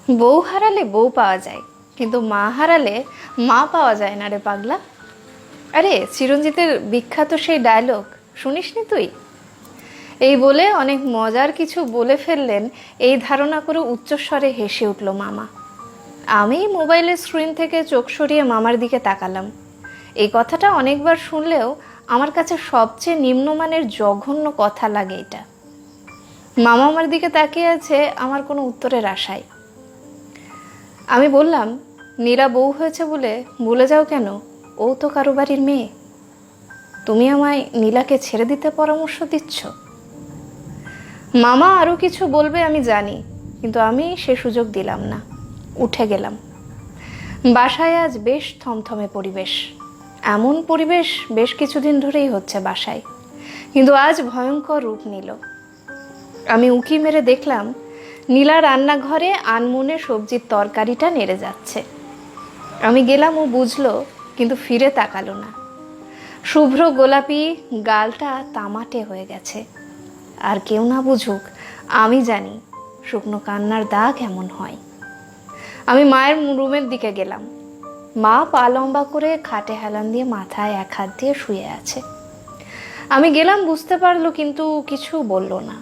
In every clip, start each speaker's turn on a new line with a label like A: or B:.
A: বউ হারালে বউ পাওয়া যায়, কিন্তু মা হারালে মা পাওয়া যায় না রে পাগলা। আরে চিরঞ্জিতের বিখ্যাত সেই ডায়লগ শুনিসনি তুই? এই বলে অনেক মজার কিছু বলে ফেললেন, এই ধারণা করে উচ্চস্বরে হেসে উঠল মামা। আমি মোবাইলের স্ক্রিন থেকে চোখ সরিয়ে মামার দিকে তাকালাম। এই কথাটা অনেকবার শুনলেও আমার কাছে সবচেয়ে নিম্নমানের জঘন্য কথা লাগে এটা। মামা আমার দিকে তাকিয়ে আছে আমার কোনো উত্তরের আশায়। আমি বললাম, নীলা বউ হয়েছে বলে ভুলে যাও কেন? ও তো কারো বাড়ির মেয়ে। তুমি আমায় নীলাকে ছেড়ে দিতে পরামর্শ দিচ্ছ? মামা আরও কিছু বলবে আমি জানি, কিন্তু আমি সে সুযোগ দিলাম না। উঠে গেলাম। বাসায় আজ বেশ থমথমে পরিবেশ। এমন পরিবেশ বেশ কিছুদিন ধরেই হচ্ছে বাসায়, কিন্তু আজ ভয়ঙ্কর রূপ নিল। আমি উঁকি মেরে দেখলাম নীলা রান্নাঘরে আনমনে সবজির তরকারিটা নেড়ে যাচ্ছে। আমি গেলাম, ও বুঝলো, কিন্তু ফিরে তাকালো না। শুভ্র গোলাপি গালটা তামাটে হয়ে গেছে। আর কেউ না বুঝুক, আমি জানি শুকনো কান্নার দাগ এমন হয়। আমি মায়ের রুমের দিকে গেলাম। মা পা লম্বা করে খাটে হেলান দিয়ে মাথায় এক হাত দিয়ে শুয়ে আছে। আমি গেলাম, বুঝতে পারলো, কিন্তু কিছু বলল না।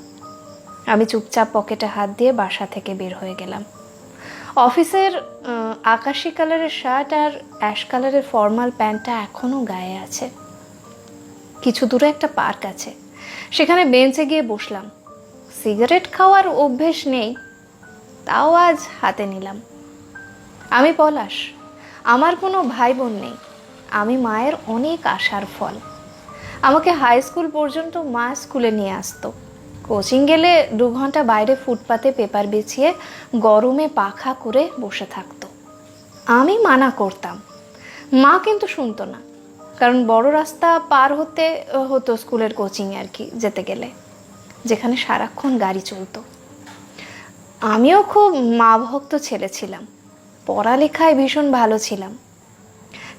A: আমি চুপচাপ পকেটে হাত দিয়ে বাসা থেকে বের হয়ে গেলাম। অফিসের আকাশি কালারের শার্ট আর অ্যাশ কালারের ফর্মাল প্যান্টটা এখনও গায়ে আছে। কিছু দূরে একটা পার্ক আছে, সেখানে বেঞ্চে গিয়ে বসলাম। সিগারেট খাওয়ার অভ্যেস নেই, তাও আজ হাতে নিলাম। আমি পলাশ, আমার কোনো ভাই বোন নেই। আমি মায়ের অনেক আশার ফল। আমাকে হাই স্কুল পর্যন্ত মা স্কুলে নিয়ে আসতো। কোচিং গেলে 2 ঘন্টা বাইরে ফুটপাতে পেপার বিছিয়ে গরমে পাখা করে বসে থাকতো। আমি মানা করতাম, মা কিন্তু শুনতো না, কারণ বড় রাস্তা পার হতে হতো স্কুলের কোচিং আর কি যেতে গেলে, যেখানে সারাক্ষণ গাড়ি চলতো। আমিও খুব মা ভক্ত ছেলে ছিলাম। পড়ালেখায় ভীষণ ভালো ছিলাম,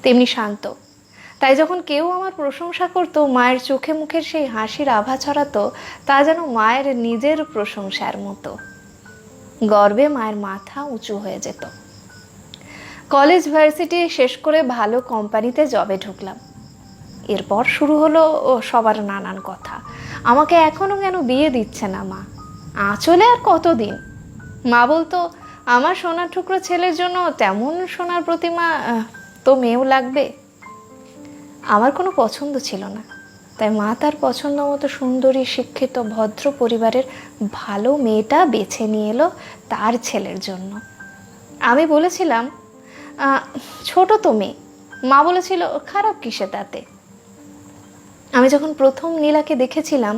A: তেমনি শান্ত। তাই যখন কেউ আমার প্রশংসা করতো, মায়ের চোখে মুখের সেই হাসির আভা ছড়াতো, তা যেন মায়ের নিজের প্রশংসার মতো। গর্বে মায়ের মাথা উঁচু হয়ে যেত। কলেজ ভার্সিটি শেষ করে ভালো কোম্পানিতে জবে ঢুকলাম। এরপর শুরু হলো সবার নানান কথা। আমাকে এখনো কেন বিয়ে দিচ্ছে না মা? আঁচলে আর কতদিন? মা বলতো, আমার সোনার টুকরো ছেলের জন্য তেমন সোনার প্রতিমা তো মেয়েও লাগবে। আমার কোনো পছন্দ ছিল না, তাই মা তার পছন্দ মতো সুন্দরী, শিক্ষিত, ভদ্র পরিবারের ভালো মেয়েটা বেছে নিয়ে এলো তার ছেলের জন্য। আমি বলেছিলাম, ছোট তো মেয়ে। মা বলেছিল, খারাপ কিসে তাতে? আমি যখন প্রথম নীলাকে দেখেছিলাম,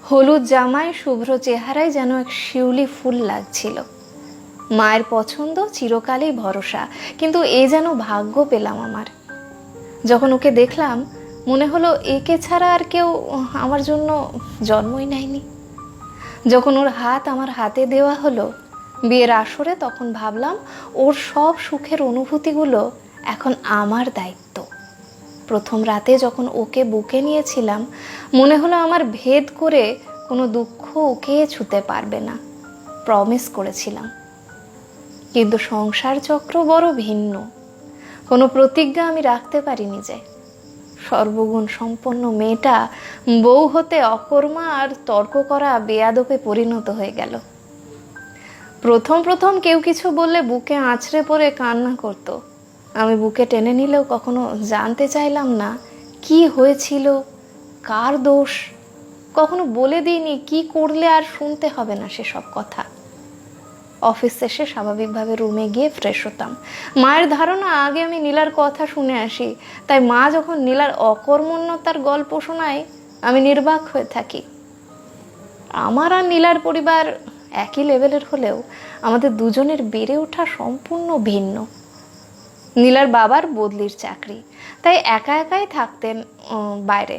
A: হলুদ জামায় শুভ্র চেহারায় যেন এক শিউলি ফুল লাগছিল। মায়ের পছন্দ চিরকালই ভরসা, কিন্তু এ যেন ভাগ্য পেলাম আমার। যখন ওকে দেখলাম, মনে হলো একে ছাড়া আর কেউ আমার জন্য জন্মই নেয়নি। যখন ওর হাত আমার হাতে দেওয়া হলো বিয়ের আসরে, তখন ভাবলাম ওর সব সুখের অনুভূতিগুলো এখন আমার দায়িত্ব। প্রথম রাতে যখন ওকে বুকে নিয়েছিলাম, মনে হলো আমার ভেদ করে কোনো দুঃখ ওকে ছুতে পারবে না। প্রমিস করেছিলাম, কিন্তু সংসার চক্র বড় ভিন্ন। কোনো প্রতিজ্ঞা আমি রাখতে পারিনি যে। সর্বগুণ সম্পন্ন মেয়েটা বউ হতে অকর্মা আর তর্ক করা বেয়াদপে পরিণত হয়ে গেল। প্রথম প্রথম কেউ কিছু বললে বুকে আঁচড়ে পড়ে কান্না করত। আমি বুকে টেনে নিলেও কখনো জানতে চাইলাম না কি হয়েছিল, কার দোষ। কখনো বলে দিইনি কি করলে আর শুনতে হবে না সেসব কথা। অফিস শেষে স্বাভাবিকভাবে রুমে গিয়ে ফ্রেশ হতাম। মায়ের ধারণা আগে আমি নীলার কথা শুনে আসি, তাই মা যখন নীলার অকর্মণ্যতার গল্প শোনায়, আমি নির্বাক হয়ে থাকি। আমার আর নীলার পরিবার একই লেভেলের হলেও আমাদের দুজনের বেড়ে ওঠা সম্পূর্ণ ভিন্ন। নীলার বাবার বদলির চাকরি, তাই একা একাই থাকতেন বাইরে।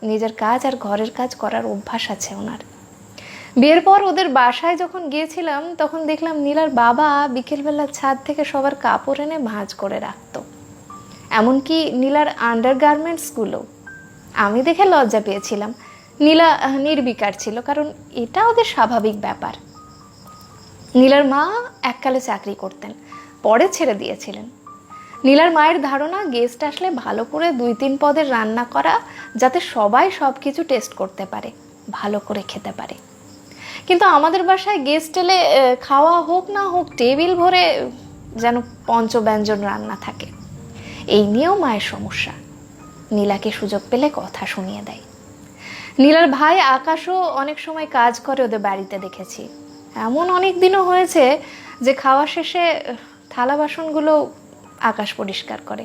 A: নিজের কাজ আর ঘরের কাজ করার অভ্যাস আছে ওনার। বিয়ের পর ওদের বাসায় যখন গিয়েছিলাম, তখন দেখলাম নীলার বাবা বিকেলবেলা ছাদ থেকে সবার কাপড় এনে ভাঁজ করে রাখত, এমনকি নীলার আন্ডারগার্মেন্টসগুলো। আমি দেখে লজ্জা পেয়েছিলাম। নীলা নির্বিকার ছিল, কারণ এটা ওদের স্বাভাবিক ব্যাপার। নীলার মা এককালে চাকরি করতেন, পরে ছেড়ে দিয়েছিলেন। নীলার মায়ের ধারণা গেস্ট আসলে ভালো করে 2-3 পদের রান্না করা, যাতে সবাই সব কিছু টেস্ট করতে পারে, ভালো করে খেতে পারে। কিন্তু আমাদের বাসায় গেস্ট এলে খাওয়া হোক না হোক টেবিল ভরে যেন পঞ্চব্যঞ্জন রান্না থাকে। এই নিয়েও মায়ের সমস্যা। নীলাকে সুযোগ পেলে কথা শুনিয়ে দেয়। নীলার ভাই আকাশও অনেক সময় কাজ করে ওদের বাড়িতে, দেখেছি। এমন অনেক দিনও হয়েছে যে খাওয়া শেষে থালা বাসনগুলো আকাশ পরিষ্কার করে।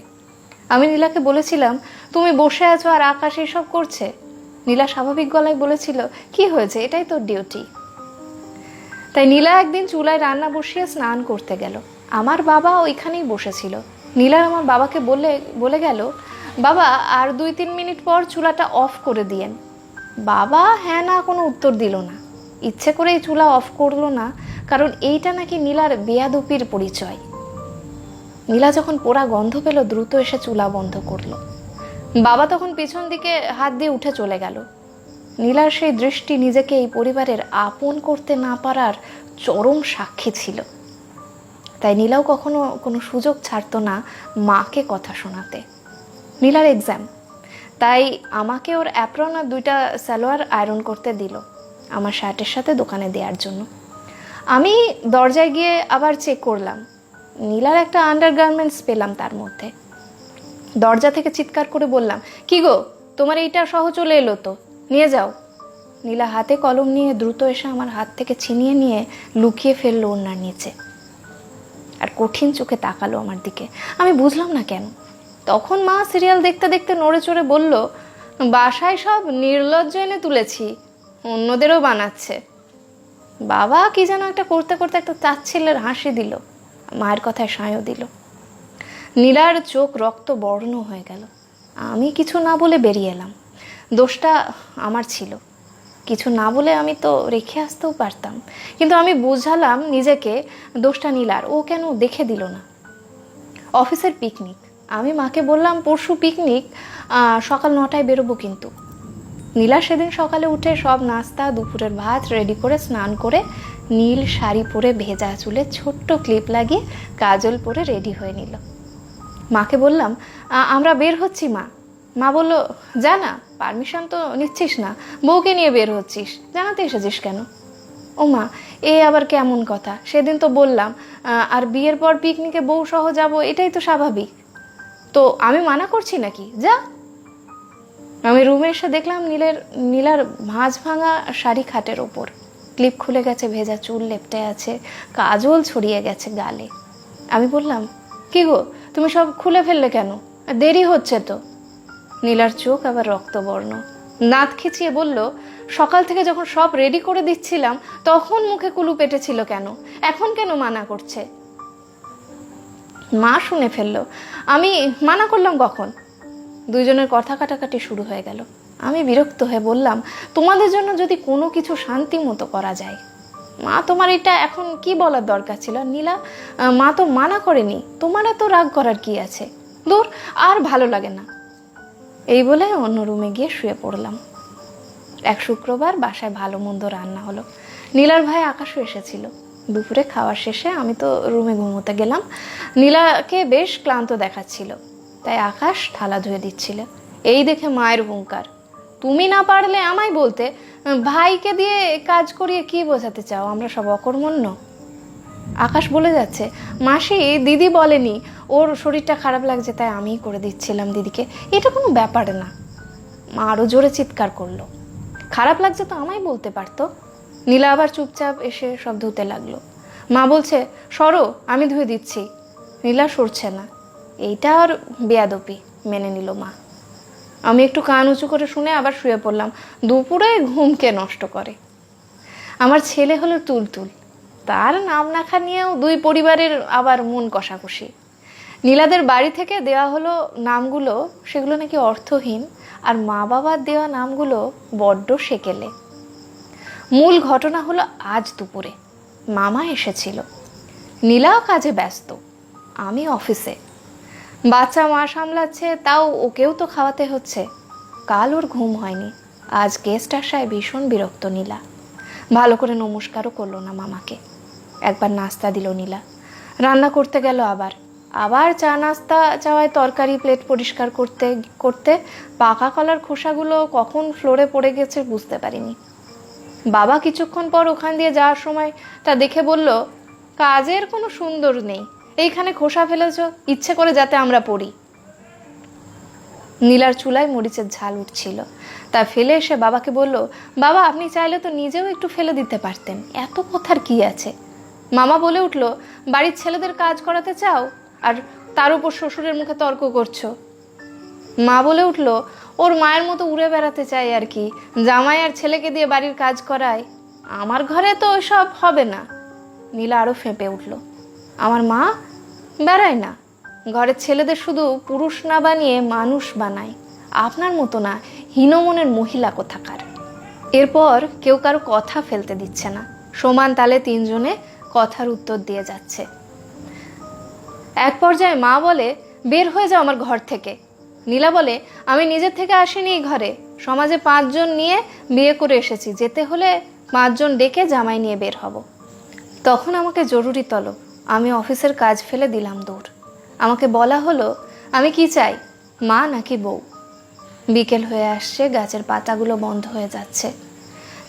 A: আমি নীলাকে বলেছিলাম, তুমি বসে আছো আর আকাশ এসব করছে। নীলা স্বাভাবিক গলায় বলেছিল, কি হয়েছে, এটাই তোর ডিউটি। তাই নীলা একদিন চুলায় রান্না বসিয়ে স্নান করতে গেল। আমার বাবা ওইখানেই বসেছিল। নীলার আমার বাবাকে বলে গেল, বাবা আর 2-3 মিনিট পর চুলাটা অফ করে দিয়েন। বাবা হ্যাঁ না কোনো উত্তর দিল না। ইচ্ছে করেই চুলা অফ করলো না, কারণ এইটা নাকি নীলার বেয়াদপির পরিচয়। নীলা যখন পোড়া গন্ধ পেল, দ্রুত এসে চুলা বন্ধ করলো। বাবা তখন পিছন দিকে হাত দিয়ে উঠে চলে গেল। নীলার সেই দৃষ্টি নিজেকে এই পরিবারের আপন করতে না পারার চরম সাক্ষী ছিল। তাই নীলাও কখনো কোনো সুযোগ ছাড়তো না মাকে কথা শোনাতে। নীলার এক্সাম, তাই আমাকে ওর অ্যাপ্রন আর 2টা সালোয়ার আয়রন করতে দিল আমার শার্টের সাথে দোকানে দেওয়ার জন্য। আমি দরজায় গিয়ে আবার চেক করলাম, নীলার একটা আন্ডারগার্মেন্টস পেলাম তার মধ্যে। দরজা থেকে চিৎকার করে বললাম, কি গো, তোমার এইটা সহ চলে এলো তো, নিয়ে যাও। নীলা হাতে কলম নিয়ে দ্রুত এসে আমার হাত থেকে ছিনিয়ে নিয়ে লুকিয়ে ফেললো ওনার নিচে, আর কঠিন চোখে তাকালো আমার দিকে। আমি বুঝলাম না কেন। তখন মা সিরিয়াল দেখতে দেখতে নড়ে চড়ে বলল, বাসায় সব নির্লজ্জ এনে তুলেছি, অন্যদেরও বানাচ্ছে। বাবা কি যেন একটা করতে করতে একটা তাচ্ছিল্যের হাসি দিল, মায়ের কথায় সায়ও দিল। নীলার চোখ রক্ত বর্ণ হয়ে গেল। আমি কিছু না বলে বেরিয়ে এলাম। দোষটা আমার ছিল। কিছু না বলে আমি তো রেখে আসতেও পারতাম, কিন্তু আমি বুঝালাম নিজেকে দোষটা নীলার, ও কেন দেখে দিল না। অফিসের পিকনিক, আমি মাকে বললাম পরশু পিকনিক, সকাল 9টায় বেরোবো। কিন্তু নীলা সেদিন সকালে উঠে সব নাস্তা, দুপুরের ভাত রেডি করে স্নান করে নীল শাড়ি পরে ভেজা চুলে ছোট্ট ক্লিপ লাগিয়ে কাজল পরে রেডি হয়ে নিল। মাকে বললাম, আমরা বের হচ্ছি মা। মা বলল, যা না, পারমিশন তো নিচ্ছিস না, বউকে নিয়ে বের হচ্ছিস, জানাতে এসেছিস কেন? ও মা, এ আবার কেমন কথা? সেদিন তো বললাম, আর বিয়ের পর পিকনিকে বউ সহ যাব, এটাই তো স্বাভাবিক। তো আমি মানা করছি নাকি? যা। আমি রুমে এসে দেখলাম নীলার ভাঁজ ভাঙা শাড়ি খাটের ওপর, ক্লিপ খুলে গেছে, ভেজা চুল লেপটে আছে, কাজল ছড়িয়ে গেছে গালে। আমি বললাম, কি গো, তুমি সব খুলে ফেললে কেন? দেরি হচ্ছে তো। নীলার চোখ আবার রক্তবর্ণ, নাক খিচিয়ে বলল, সকাল থেকে যখন সব রেডি করে দিচ্ছিলাম তখন মুখে কুলু পেটেছিল কেন, এখন কেন মানা করছে? মা শুনে ফেললো। আমি মানা করলাম কখন? দুইজনের কথা কাটাকাটি শুরু হয়ে গেল। আমি বিরক্ত হয়ে বললাম, তোমাদের জন্য যদি কোনো কিছু শান্তি মতো করা যায়। মা, তোমার এটা এখন কি বলার দরকার ছিল? নীলা, মা তো মানা করেনি, তোমার এত রাগ করার কি আছে? দূর, আর ভালো লাগে না। এই বলে অন্য রুমে গিয়ে শুয়ে পড়লাম। এক শুক্রবার বাসায় ভালো মন্দ রান্না হলো। নীলার ভাই আকাশও এসেছিল। দুপুরে খাওয়ার শেষে আমি তো রুমে ঘুমোতে গেলাম। নীলাকে বেশ ক্লান্ত দেখাচ্ছিল, তাই আকাশ থালা ধুয়ে দিচ্ছিল। এই দেখে মায়ের হুঙ্কার, তুমি না পারলে আমায় বলতে, ভাইকে দিয়ে কাজ করিয়ে কি বোঝাতে চাও আমরা সব অকর্মণ্য? আকাশ বলে যাচ্ছে, মাসি, দিদি বলেনি, ওর শরীরটা খারাপ লাগছে তাই আমিই করে দিচ্ছিলাম দিদিকে, এটা কোনো ব্যাপার না। মা আরো জোরে চিৎকার করলো, খারাপ লাগছে তো আমায় বলতে পারতো। নীলা আবার চুপচাপ এসে সব ধুতে লাগলো। মা বলছে, সরো, আমি ধুয়ে দিচ্ছি। নীলা সরছে না। এইটা আর বেয়াদপি, মেনে নিল মা। আমি একটু কান উঁচু করে শুনে আবার শুয়ে পড়লাম। দুপুরে ঘুমকে নষ্ট করে। আমার ছেলে হলো তুলতুল, তার নাম রাখা নিয়েও দুই পরিবারের আবার মন কষাকষি। নীলাদের বাড়ি থেকে দেওয়া হলো নামগুলো, সেগুলো নাকি অর্থহীন, আর মা বাবার দেওয়া নামগুলো বড্ড সেকেলে। মূল ঘটনা হলো আজ দুপুরে মামা এসেছিল। নীলা কাজে ব্যস্ত, আমি অফিসে। বাচ্চা মা সামলাচ্ছে, তাও ওকেও তো খাওয়াতে হচ্ছে। কাল ওর ঘুম হয়নি। আজ গেস্ট আসায় ভীষণ বিরক্ত নীলা। ভালো করে নমস্কারও করলো না মামাকে। একবার নাস্তা দিল নীলা, রান্না করতে গেল, আবার আবার চা নাস্তা চাওয়ায় তরকারি প্লেট পরিষ্কার করতে করতে পাকা কলার খোসাগুলো কখন ফ্লোরে পড়ে গেছে বুঝতে পারিনি। বাবা কিছুক্ষণ পর ওখান দিয়ে যাওয়ার সময় তা দেখে বলল, কাজের কোনো সুন্দর নেই, এইখানে খোসা ফেলেছ ইচ্ছে করে যাতে আমরা পড়ি। নীলার চুলায় মরিচের ঝাল উঠছিল, তা ফেলে এসে বাবাকে বলল, বাবা আপনি চাইলে তো নিজেও একটু ফেলে দিতে পারতেন, এত কথার কি আছে। মামা বলে উঠল, বাড়ির ছেলেদের কাজ করাতে চাও আর তার উপর শ্বশুরের মুখে তর্ক করছো। মা বলে উঠল, ওর মায়ের মতো উড়ে বেড়াতে চাই আর কি, জামাই আর ছেলেকে দিয়ে বাড়ির কাজ করায়, আমার ঘরে তো ওইসব হবে না। নীলা আরও ফেঁপে উঠল, আমার মা বেড়ায় না, ঘরের ছেলেদের শুধু পুরুষ না বানিয়ে মানুষ বানায়, আপনার মতো না হীনমনের মহিলা কোথাকার। এরপর কেউ কারো কথা ফেলতে দিচ্ছে না, সমান তালে তিনজনে কথার উত্তর দিয়ে যাচ্ছে। এক পর্যায়ে মা বলে, বের হয়ে যাও আমার ঘর থেকে। নীলা বলে, আমি নিজের থেকে আসিনি এই ঘরে, সমাজে 5 জন নিয়ে বিয়ে করে এসেছি, যেতে হলে 5 জন ডেকে জামাই নিয়ে বের হব। তখন আমাকে জরুরি তলব, আমি অফিসের কাজ ফেলে দিলাম দৌড়। আমাকে বলা হলো আমি কি চাই, মা নাকি বউ। বিকেল হয়ে আসছে, গাছের পাতাগুলো বন্ধ হয়ে যাচ্ছে।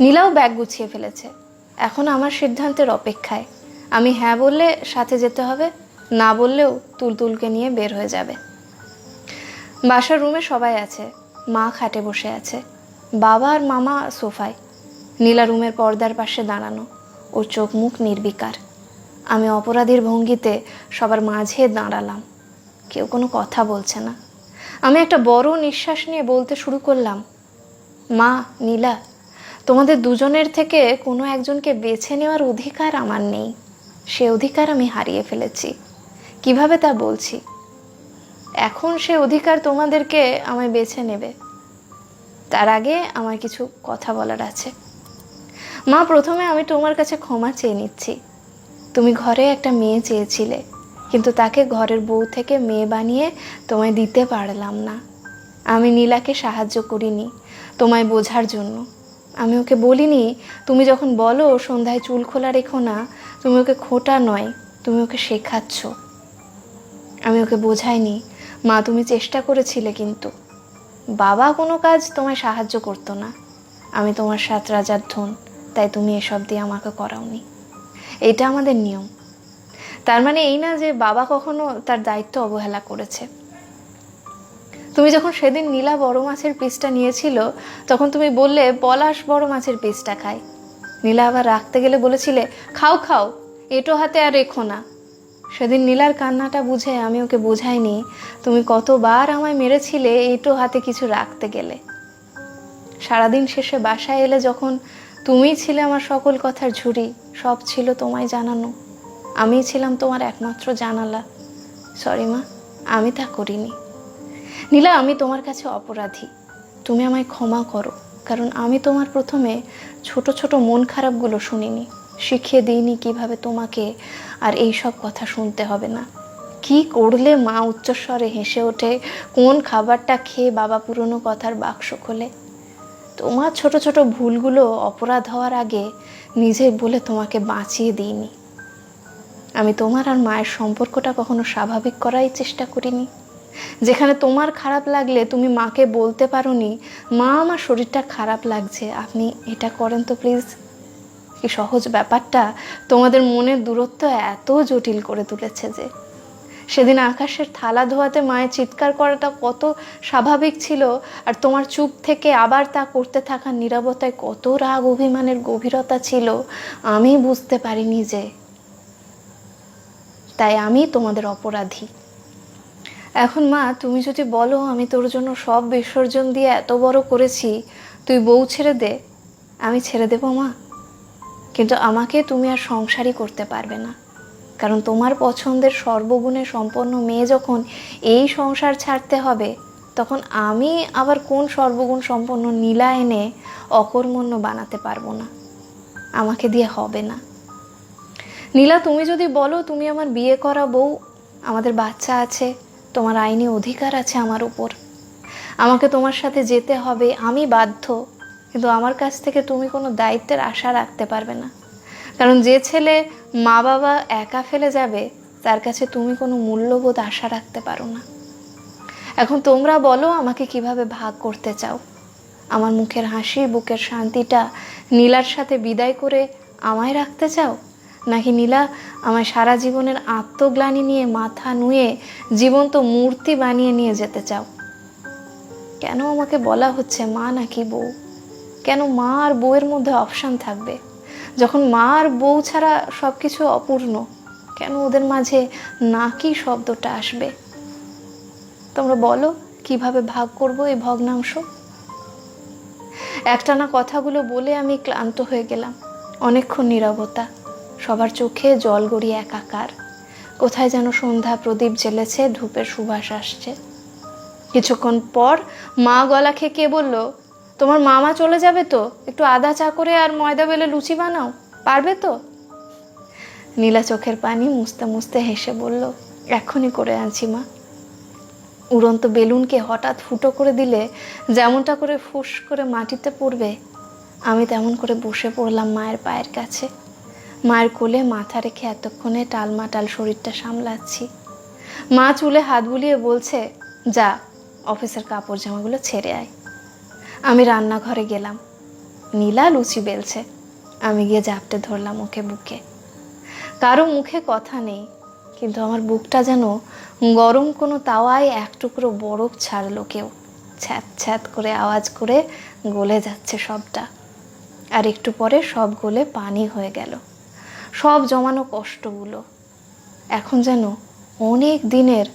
A: নীলাও ব্যাগ গুছিয়ে ফেলেছে, এখন আমার সিদ্ধান্তের অপেক্ষায়। আমি হ্যাঁ বললে সাথে যেতে হবে, না বললেও তুলতুলকে নিয়ে বের হয়ে যাবে। বাসার রুমে সবাই আছে, মা খাটে বসে আছে, বাবা আর মামা সোফায়। নীলা রুমের পর্দার পাশে দাঁড়ানো, ওর চোখ মুখ নির্বিকার। আমি অপরাধীর ভঙ্গিতে সবার মাঝে দাঁড়ালাম, কেউ কোনো কথা বলছে না। আমি একটা বড় নিঃশ্বাস নিয়ে বলতে শুরু করলাম, মা, নীলা, তোমাদের দুজনের থেকে কোনো একজনকে বেছে নেওয়ার অধিকার আমার নেই, সে অধিকার আমি হারিয়ে ফেলেছি। কিভাবে তা বলছি, এখন সে অধিকার তোমাদেরকে আমায় বেছে নেবে। তার আগে আমার কিছু কথা বলার আছে। মা, প্রথমে আমি তোমার কাছে ক্ষমা চেয়ে নিচ্ছি। তুমি ঘরে একটা মেয়ে চেয়েছিলে, কিন্তু তাকে ঘরের বউ থেকে মেয়ে বানিয়ে তোমায় দিতে পারলাম না। আমি নীলাকে সাহায্য করিনি তোমায় বোঝার জন্য। আমি ওকে বলিনি তুমি যখন বলো সন্ধ্যায় চুল খোলা রেখো না, তুমি ওকে খোটা নয়, তুমি ওকে শেখাচ্ছ। আমি ওকে বোঝাইনি, মা তুমি চেষ্টা করেছিলে, কিন্তু বাবা কোনো কাজ তোমায় সাহায্য করতো না। আমি তোমার 7 রাজার ধন, তাই তুমি এসব দিয়ে আমাকে করাওনি। এটা আমাদের নিয়ম। তার মানে এই না যে বাবা কখনো তার দায়িত্ব অবহেলা করেছে। তুমি যখন সেদিন নীলা বড় মাছের পিসটা নিয়েছিল, তখন তুমি বললে পলাশ বড় মাছের পিসটা খায়। নীলা আবার রাখতে গেলে বলেছিলে, খাও খাও, এটো হাতে আর রেখো না। সেদিন নীলার কান্নাটা বুঝে আমি ওকে বোঝাইনি তুমি কতবার আমায় মেরেছিলে এটো হাতে কিছু রাখতে গেলে। সারাদিন শেষে বাসায় এলে যখন তুমিই ছিলে আমার সকল কথার ঝুড়ি, সব ছিল তোমায় জানানো, আমিই ছিলাম তোমার একমাত্র জানালা। সরি মা, আমি তা করিনি। নীলা, আমি তোমার কাছে অপরাধী, তুমি আমায় ক্ষমা করো, কারণ আমি তোমার প্রথমে ছোট ছোট মন খারাপগুলো শুনিনি, শিখিয়ে দিইনি কিভাবে তোমাকে আর এই সব কথা শুনতে হবে না। কি করলে মা উচ্চস্বরে হেসে ওঠে, কোন খাবারটা খেয়ে বাবা পুরনো কথার বাক্স খোলে। তোমার ছোট ছোট ভুলগুলো অপরাধ হওয়ার আগে নিজে বলে তোমাকে বাঁচিয়ে দিইনি। আমি তোমার আর মায়ের সম্পর্কটা কখনো স্বাভাবিক করাই চেষ্টা করিনি। যেখানে তোমার খারাপ লাগলে তুমি মাকে বলতে পারোনি, মা আমার শরীরটা খারাপ লাগছে, আপনি এটা করেন তো প্লিজ। কি সহজ ব্যাপারটা তোমাদের মনের দূরত্ব এত জটিল করে তুলেছে যে। সেদিন আকাশের থালা ধোয়াতে মায়ের চিৎকার করাটা কত স্বাভাবিক ছিল, আর তোমার চুপ থেকে আবার তা করতে থাকা নীরবতায় কত রাগ অভিমানের গভীরতা ছিল আমি বুঝতে পারিনি যে। তাই আমি তোমাদের অপরাধী। এখন মা, তুমি যদি বলো আমি তোর জন্য সব বিসর্জন দিয়ে এত বড় করেছি, তুই বউ ছেড়ে দে, আমি ছেড়ে দেবো মা। কিন্তু আমাকে তুমি আর সংসারই করতে পারবে না, কারণ তোমার পছন্দের সর্বগুণে সম্পন্ন মেয়ে যখন এই সংসার ছাড়তে হবে, তখন আমি আবার কোন সর্বগুণ সম্পন্ন নীলা এনে অকর্মণ্য বানাতে পারবো না। আমাকে দিয়ে হবে না। নীলা, তুমি যদি বলো তুমি আমার বিয়ে করা বউ, আমাদের বাচ্চা আছে, তোমার আইনি অধিকার আছে আমার উপর, আমাকে তোমার সাথে যেতে হবে, আমি বাধ্য, কিন্তু আমার কাছ থেকে তুমি কোনো দায়িত্বের আশা রাখতে পারবে না। কারণ যে ছেলে মা বাবা একা ফেলে যাবে তার কাছে তুমি কোনো মূল্যবোধ আশা রাখতে পারো না। এখন তোমরা বলো আমাকে কিভাবে ভাগ করতে চাও? আমার মুখের হাসি, বুকের শান্তিটা নীলার সাথে বিদায় করে আমায় রাখতে চাও, নাকি নীলা আমায় সারা জীবনের আত্মগ্লানি নিয়ে মাথা নুয়ে জীবন্ত মূর্তি বানিয়ে নিয়ে যেতে চাও? কেন আমাকে বলা হচ্ছে মা নাকি বউ? কেন মা আর বউয়ের মধ্যে অপশান থাকবে যখন মা আর বউ ছাড়া সব কিছু অপূর্ণ? কেন ওদের মাঝে নাকি শব্দটা আসবে? তোমরা বলো কিভাবে ভাগ করব এই ভগ্নাংশ? একটানা কথাগুলো বলে আমি ক্লান্ত হয়ে গেলাম। অনেকক্ষণ নীরবতা, সবার চোখে জল গড়িয়ে একাকার। কোথায় যেন সন্ধ্যা প্রদীপ জ্বেলেছে, ধূপের সুবাস আসছে। কিছুক্ষণ পর মা গলা খেকিয়ে বলল, তোমার মামা চলে যাবে তো? একটু আদা চা করে আর ময়দা বেলে লুচি বানাও, পারবে তো? নীলা চোখের পানি মুছতে মুছতে হেসে বলল, এখনই করে আনছি মা। উড়ন্ত বেলুনকে হঠাৎ ফুটো করে দিলে যেমনটা করে ফুস করে মাটিতে পড়বে, আমি তেমন করে বসে পড়লাম মায়ের পায়ের কাছে। মায়ের কোলে মাথা রেখে এতক্ষণে টালমাটাল শরীরটা সামলাচ্ছি। মা চুলে হাত বুলিয়ে বলছে, যা অফিসের কাপড় জামাগুলো ছেড়ে আয়। আমি রান্নাঘরে গেলাম। নীলা লুচি বেলছে, আমি গিয়ে জাপটে ধরলাম ওকে বুকে। কারো মুখে কথা নেই, কিন্তু আমার বুকটা যেন গরম কোনো তাওয়ায় এক টুকরো বরফ ছাড়লো কেউ। ছ্যাঁত ছ্যাঁত করে আওয়াজ করে গলে যাচ্ছে সবটা। আর একটু পরে সব গলে পানি হয়ে গেল। সব জমানো কষ্টগুলো এখন যেন অনেক দিনের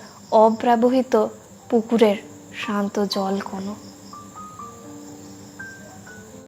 A: অব্যবহৃত পুকুরের শান্ত জল কোনো।